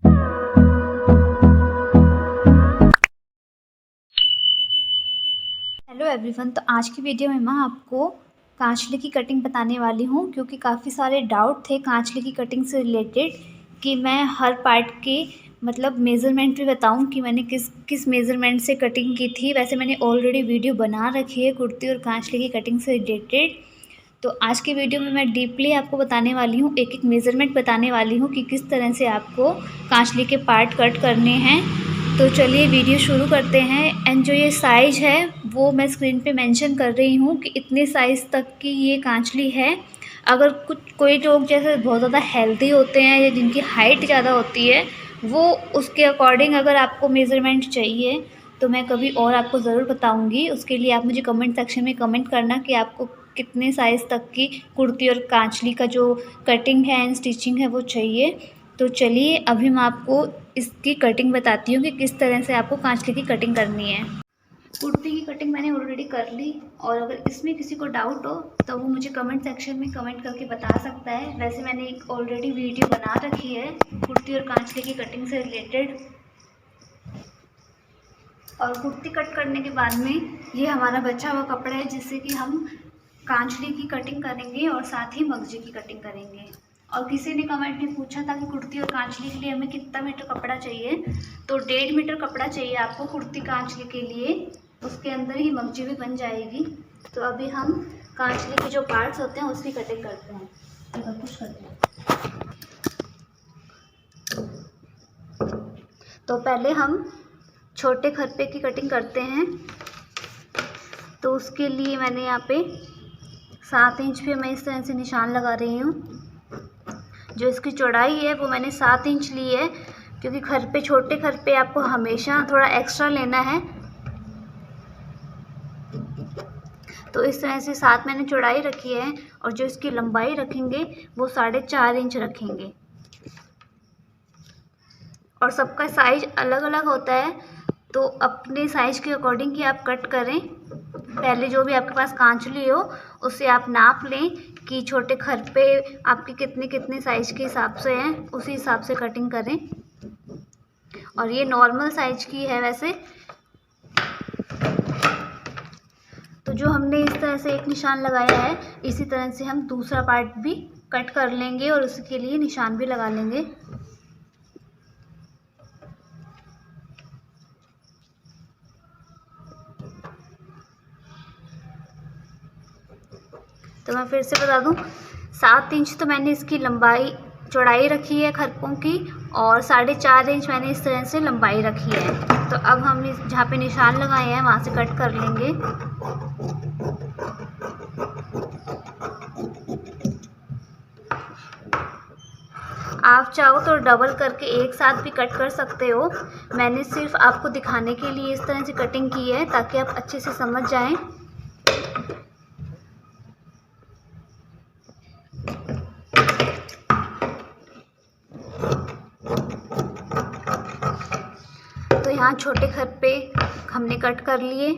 Hello everyone, तो आज की वीडियो में मैं आपको कांचले की कटिंग बताने वाली हूँ, क्योंकि काफ़ी सारे डाउट थे कांचले की कटिंग से रिलेटेड कि मैं हर पार्ट के मतलब मेज़रमेंट भी बताऊँ कि मैंने किस किस मेज़रमेंट से कटिंग की थी। वैसे मैंने ऑलरेडी वीडियो बना रखी है कुर्ती और कांचले की कटिंग से रिलेटेड। तो आज की वीडियो में मैं डीपली आपको बताने वाली हूँ, एक एक मेज़रमेंट बताने वाली हूँ कि किस तरह से आपको कांचले के पार्ट कट करने हैं। तो चलिए वीडियो शुरू करते हैं। एंड जो ये साइज़ है वो मैं स्क्रीन पे मेंशन कर रही हूँ कि इतने साइज़ तक की ये कांचली है। अगर कोई लोग जैसे बहुत ज़्यादा हेल्दी होते हैं या जिनकी हाइट ज़्यादा होती है, वो उसके अकॉर्डिंग अगर आपको मेज़रमेंट चाहिए तो मैं कभी और आपको ज़रूर बताऊँगी। उसके लिए आप मुझे कमेंट सेक्शन में कमेंट करना कि आपको कितने साइज़ तक की कुर्ती और कांचली का जो कटिंग है एंड स्टिचिंग है वो चाहिए। तो चलिए अभी मैं आपको इसकी कटिंग बताती हूँ कि किस तरह से आपको कांचले की कटिंग करनी है। कुर्ती की कटिंग मैंने ऑलरेडी कर ली, और अगर इसमें किसी को डाउट हो तो वो मुझे कमेंट सेक्शन में कमेंट करके बता सकता है। वैसे मैंने एक ऑलरेडी वीडियो बना रखी है कुर्ती और कांचले की कटिंग से रिलेटेड। और कुर्ती कट करने के बाद में ये हमारा बचा हुआ कपड़ा है जिससे कि हम कांचली की कटिंग करेंगे और साथ ही मगजी की कटिंग करेंगे। और किसी ने कमेंट में पूछा था कि कुर्ती और कांचली के लिए हमें कितना मीटर कपड़ा चाहिए, तो 1.5 मीटर कपड़ा चाहिए आपको कुर्ती कांचली के लिए। उसके अंदर ही मगजी भी बन जाएगी। तो अभी हम कांचली के जो पार्ट्स होते हैं उसकी कटिंग करते हैं। तो कुछ करते हैं। तो पहले हम छोटे खरपे की कटिंग करते हैं। तो उसके लिए मैंने यहाँ पे 7 इंच पे मैं इस तरह से निशान लगा रही हूँ। जो इसकी चौड़ाई है वो मैंने 7 इंच ली है, क्योंकि खरपे छोटे खरपे आपको हमेशा थोड़ा एक्स्ट्रा लेना है। तो इस तरह से 7 मैंने चौड़ाई रखी है, और जो इसकी लंबाई रखेंगे वो 4.5 इंच रखेंगे। और सबका साइज अलग अलग होता है, तो अपने साइज के अकॉर्डिंग ही आप कट करें। पहले जो भी आपके पास कांचली हो उससे आप नाप लें कि छोटे खरपे आपके कितने कितने साइज के हिसाब से हैं, उसी हिसाब से कटिंग करें। और ये नॉर्मल साइज की है वैसे। तो जो हमने इस तरह से एक निशान लगाया है, इसी तरह से हम दूसरा पार्ट भी कट कर लेंगे और उसके लिए निशान भी लगा लेंगे। तो मैं फिर से बता दूं, 7 इंच तो मैंने इसकी लंबाई चौड़ाई रखी है खरपों की, और 4.5 इंच मैंने इस तरह से लंबाई रखी है। तो अब हम इस जहाँ पे निशान लगाए हैं वहाँ से कट कर लेंगे। आप चाहो तो डबल करके एक साथ भी कट कर सकते हो। मैंने सिर्फ आपको दिखाने के लिए इस तरह से कटिंग की है ताकि आप अच्छे से समझ जाएं। तो यहाँ छोटे खरपे हमने कट कर लिए।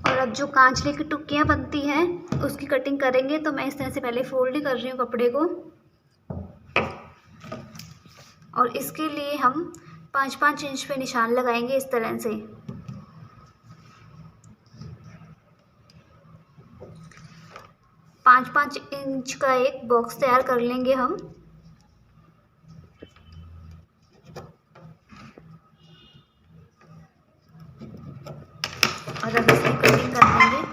और अब जो कांचले की टुक्कियाँ बनती हैं उसकी कटिंग करेंगे। तो मैं इस तरह से पहले फोल्ड कर रही हूँ कपड़े को, और इसके लिए हम 5-5 इंच पे निशान लगाएंगे इस तरह से। 5-5 इंच का एक बॉक्स तैयार कर लेंगे हम। और अब इसकी कटिंग कर लेंगे।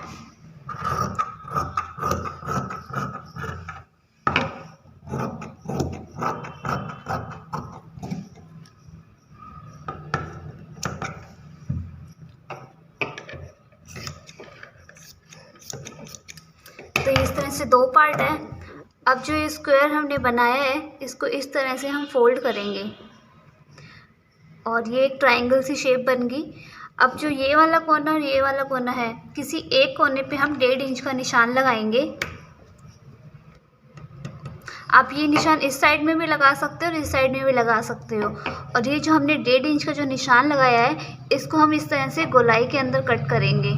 तो इस तरह से 2 पार्ट है। अब जो ये स्क्वायर हमने बनाया है इसको इस तरह से हम फोल्ड करेंगे, और ये एक ट्रायंगल सी शेप बन गई। अब जो ये वाला कोना और ये वाला कोना है, किसी एक कोने पे हम 1.5 इंच का निशान लगाएंगे। आप ये निशान इस साइड में भी लगा सकते हो और इस साइड में भी लगा सकते हो। और ये जो हमने 1.5 इंच का जो निशान लगाया है इसको हम इस तरह से गोलाई के अंदर कट करेंगे।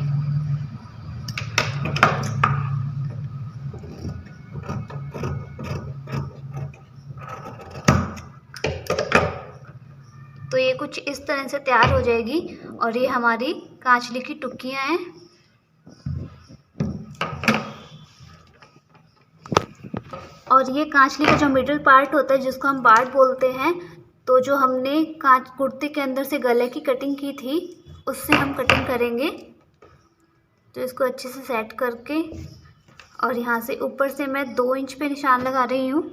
तो ये कुछ इस तरह से तैयार हो जाएगी और ये हमारी कांचली की टुक्कियाँ हैं। और ये कांचली का जो मिडिल पार्ट होता है जिसको हम बार्ड बोलते हैं, तो जो हमने कुर्ती के अंदर से गले की कटिंग की थी उससे हम कटिंग करेंगे। तो इसको अच्छे से सेट करके और यहाँ से ऊपर से मैं 2 इंच पे निशान लगा रही हूँ।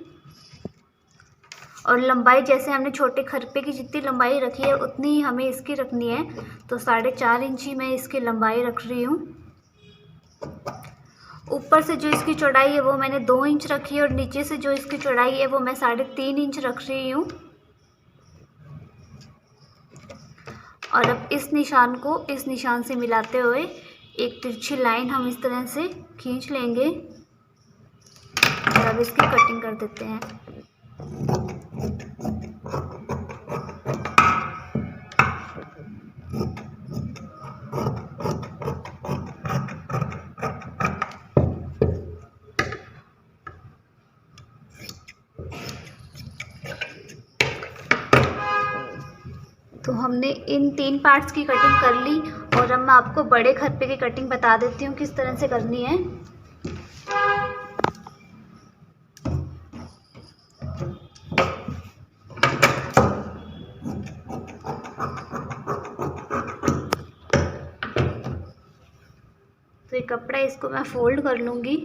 और लंबाई जैसे हमने छोटे खरपे की जितनी लंबाई रखी है उतनी ही हमें इसकी रखनी है। तो 4.5 इंच ही मैं इसकी लंबाई रख रही हूँ। ऊपर से जो इसकी चौड़ाई है वो मैंने 2 इंच रखी है और नीचे से जो इसकी चौड़ाई है वो मैं 3.5 इंच रख रही हूँ। और अब इस निशान को इस निशान से मिलाते हुए एक तिरछी लाइन हम इस तरह से खींच लेंगे और अब इसकी कटिंग कर देते हैं। तो हमने इन 3 पार्ट्स की कटिंग कर ली और अब मैं आपको बड़े खरपे की कटिंग बता देती हूँ किस तरह से करनी है। तो ये कपड़ा इसको मैं फोल्ड कर लूँगी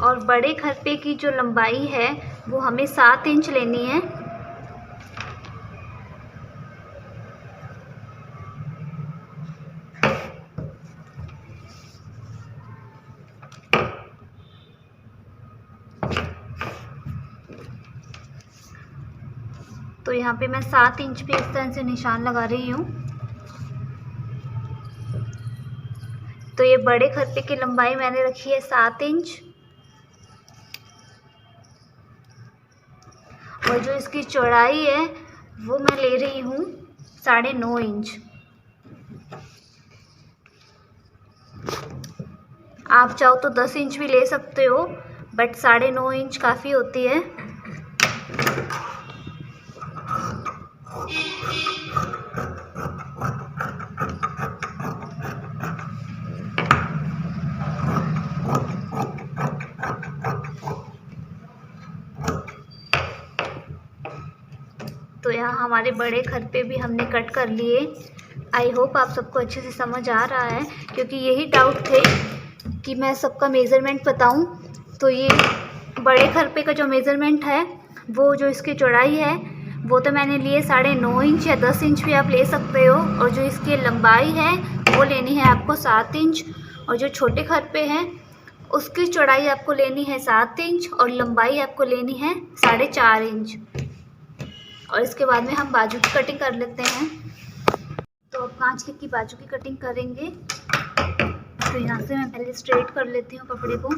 और बड़े खरपे की जो लंबाई है वो हमें 7 इंच लेनी है। तो यहाँ पे मैं 7 इंच पे इस तरह से निशान लगा रही हूँ। तो ये बड़े खरपे की लंबाई मैंने रखी है 7 इंच और जो इसकी चौड़ाई है वो मैं ले रही हूँ 9.5 इंच। आप चाहो तो 10 इंच भी ले सकते हो बट 9.5 इंच काफ़ी होती है। तो यहाँ हमारे बड़े खरपे भी हमने कट कर लिए। आई होप आप सबको अच्छे से समझ आ रहा है, क्योंकि यही डाउट थे कि मैं सबका मेज़रमेंट बताऊं। तो ये बड़े खरपे का जो मेज़रमेंट है वो जो इसकी चौड़ाई है वो तो मैंने लिए 9.5 इंच या 10 इंच भी आप ले सकते हो। और जो इसकी लंबाई है वो लेनी है आपको 7 इंच और जो छोटे खरपे हैं उसकी चौड़ाई आपको लेनी है 7 इंच और लंबाई आपको लेनी है 4.5 इंच। और इसके बाद में हम बाजू की कटिंग कर लेते हैं। तो अब कांचली की बाजू की कटिंग करेंगे। तो यहाँ से मैं पहले स्ट्रेट कर लेती हूँ कपड़े को।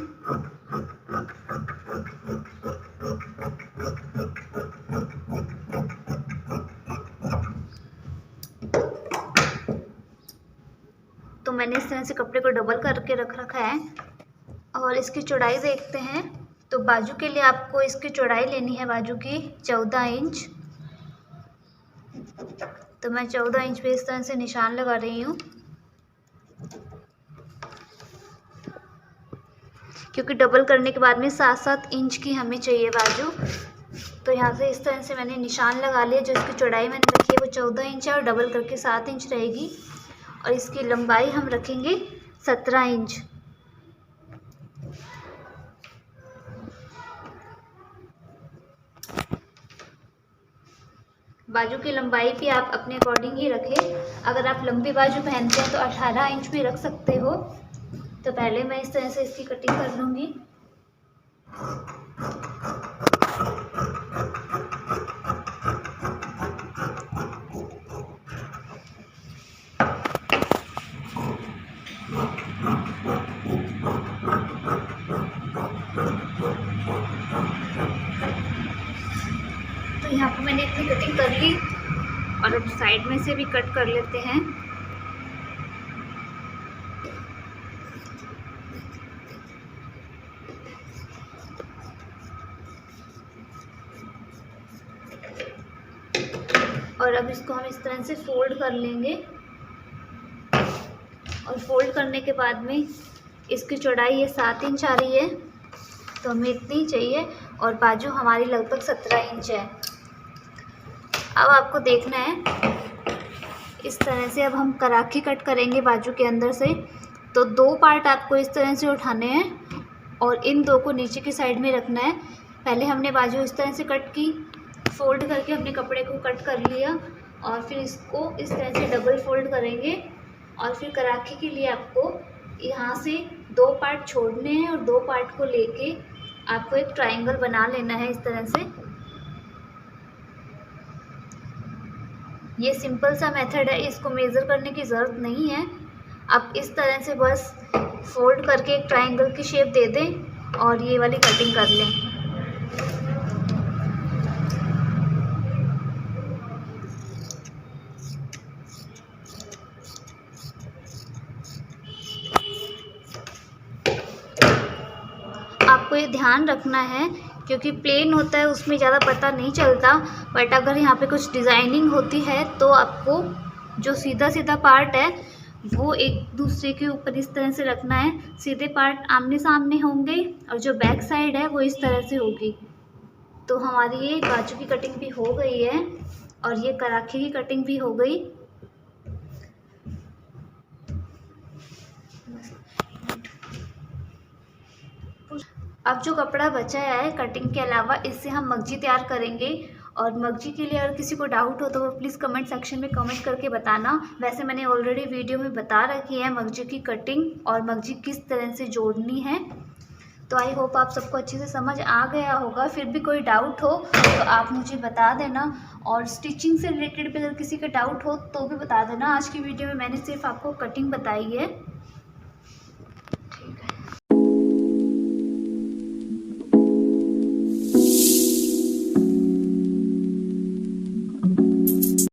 तो मैंने इस तरह से कपड़े को डबल करके रख रखा है और इसकी चौड़ाई देखते हैं। तो बाजू के लिए आपको इसकी चौड़ाई लेनी है बाजू की 14 इंच। तो मैं 14 इंच पे इस तरह से निशान लगा रही हूँ, क्योंकि डबल करने के बाद में 7-7 इंच की हमें चाहिए बाजू। तो यहाँ से इस तरह से मैंने निशान लगा लिया। जो इसकी चौड़ाई मैंने रखी है वो 14 इंच है और डबल करके 7 इंच रहेगी। और इसकी लंबाई हम रखेंगे 17 इंच। बाजू की लंबाई भी आप अपने अकॉर्डिंग ही रखें। अगर आप लंबी बाजू पहनते हैं तो 18 इंच भी रख सकते हो। तो पहले मैं इस तरह से इसकी कटिंग कर लूँगी। तो यहाँ पर मैंने इतनी कटिंग कर ली और अब साइड में से भी कट कर लेते हैं। और अब इसको हम इस तरह से फोल्ड कर लेंगे। और फोल्ड करने के बाद में इसकी चौड़ाई ये 7 इंच आ रही है, तो हमें इतनी ही चाहिए, और बाजू हमारी लगभग 17 इंच है। अब आपको देखना है इस तरह से, अब हम कराखी कट करेंगे बाजू के अंदर से। तो 2 पार्ट आपको इस तरह से उठाने हैं और इन 2 को नीचे की साइड में रखना है। पहले हमने बाजू इस तरह से कट की, फोल्ड करके हमने कपड़े को कट कर लिया, और फिर इसको इस तरह से डबल फोल्ड करेंगे। और फिर कराखी के लिए आपको यहाँ से 2 पार्ट छोड़ने हैं और 2 पार्ट को लेके आपको एक ट्रायंगल बना लेना है इस तरह से। ये सिंपल सा मेथड है, इसको मेज़र करने की ज़रूरत नहीं है। आप इस तरह से बस फोल्ड करके एक ट्रायंगल की शेप दे दें और ये वाली कटिंग कर लें। आपको ये ध्यान रखना है क्योंकि प्लेन होता है उसमें ज़्यादा पता नहीं चलता, बट अगर यहाँ पे कुछ डिज़ाइनिंग होती है तो आपको जो सीधा सीधा पार्ट है वो एक दूसरे के ऊपर इस तरह से रखना है। सीधे पार्ट आमने सामने होंगे और जो बैक साइड है वो इस तरह से होगी। तो हमारी ये बाजू की कटिंग भी हो गई है और ये कराखी की कटिंग भी हो गई। अब जो कपड़ा बचा है कटिंग के अलावा, इससे हम मगजी तैयार करेंगे। और मगजी के लिए अगर किसी को डाउट हो तो वो प्लीज़ कमेंट सेक्शन में कमेंट करके बताना। वैसे मैंने ऑलरेडी वीडियो में बता रखी है मगजी की कटिंग और मगजी किस तरह से जोड़नी है। तो आई होप आप सबको अच्छे से समझ आ गया होगा। फिर भी कोई डाउट हो तो आप मुझे बता देना, और स्टिचिंग से रिलेटेड भी अगर किसी का डाउट हो तो भी बता देना। आज की वीडियो में मैंने सिर्फ आपको कटिंग बताई है।